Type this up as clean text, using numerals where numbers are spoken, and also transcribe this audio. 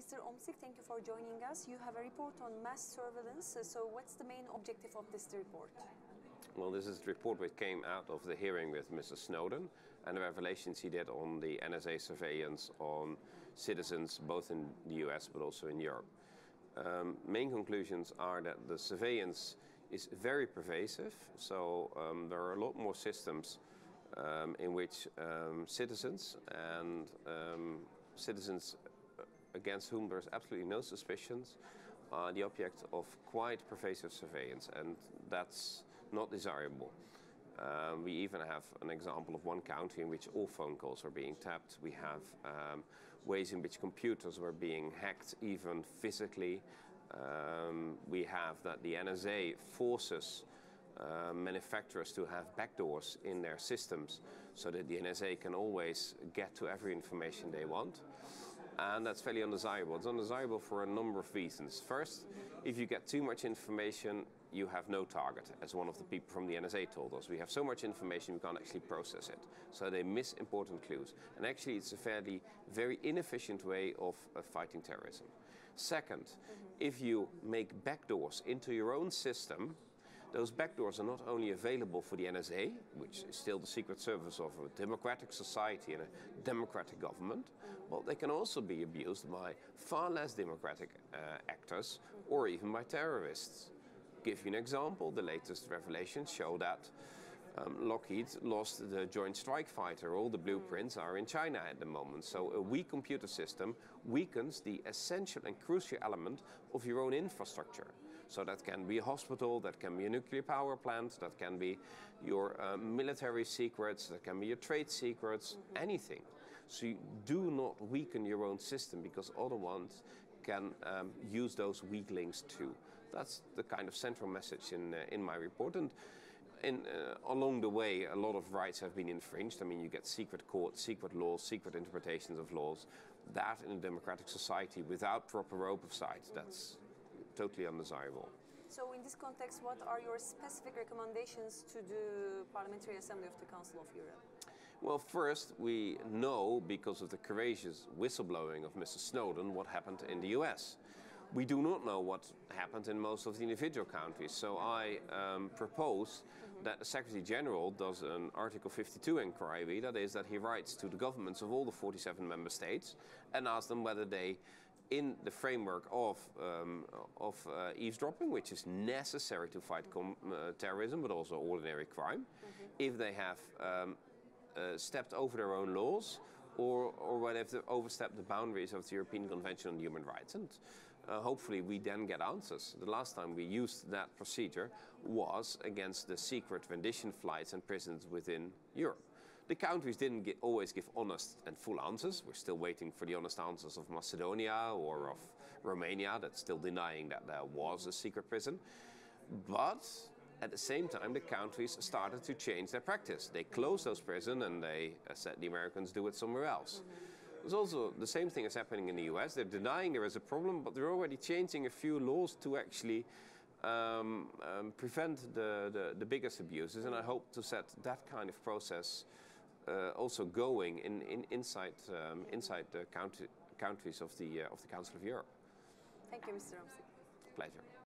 Mr. OMTZIGT, thank you for joining us. You have a report on mass surveillance. So what's the main objective of this report? Well, this is the report which came out of the hearing with Mr. Snowden and the revelations he did on the NSA surveillance on citizens both in the US but also in Europe. Main conclusions are that the surveillance is very pervasive, so there are a lot more systems in which citizens and citizens against whom there's absolutely no suspicions are the object of quite pervasive surveillance, and that's not desirable. We even have an example of one country in which all phone calls are being tapped. We have ways in which computers were being hacked, even physically. We have that the NSA forces manufacturers to have backdoors in their systems so that the NSA can always get to every information they want. And that's fairly undesirable. It's undesirable for a number of reasons. First, if you get too much information, you have no target, as one of the people from the NSA told us. We have so much information we can't actually process it. So they miss important clues. And actually it's a very inefficient way of fighting terrorism. Second, if you make backdoors into your own system, those backdoors are not only available for the NSA, which is still the secret service of a democratic society and a democratic government, but they can also be abused by far less democratic actors or even by terrorists. Give you an example, the latest revelations show that Lockheed lost the Joint Strike Fighter. All the blueprints are in China at the moment. So a weak computer system weakens the essential and crucial element of your own infrastructure. So that can be a hospital, that can be a nuclear power plant, that can be your military secrets, that can be your trade secrets, anything. So you do not weaken your own system, because other ones can use those weak links too. That's the kind of central message in my report. And along the way, a lot of rights have been infringed. I mean, you get secret courts, secret laws, secret interpretations of laws. That in a democratic society without proper oversight, that's totally undesirable. So in this context, what are your specific recommendations to the Parliamentary Assembly of the Council of Europe? Well, first, we know, because of the courageous whistleblowing of Mr. Snowden, what happened in the US. We do not know what happened in most of the individual countries, so I propose that the Secretary General does an Article 52 inquiry, that is, that he writes to the governments of all the 47 member states and asks them whether they, in the framework of eavesdropping, which is necessary to fight terrorism but also ordinary crime, if they have stepped over their own laws, or whether they've overstepped the boundaries of the European Convention on Human Rights. And hopefully we then get answers. The last time we used that procedure was against the secret rendition flights and prisons within Europe. The countries didn't always give honest and full answers. We're still waiting for the honest answers of Macedonia or of Romania, that's still denying that there was a secret prison. But at the same time, the countries started to change their practice. They closed those prisons and they said the Americans do it somewhere else. There's also the same thing is happening in the US. They're denying there is a problem, but they're already changing a few laws to actually prevent the biggest abuses. And I hope to set that kind of process also going inside the countries of the Council of Europe. Thank you, Mr. OMTZIGT. Pleasure.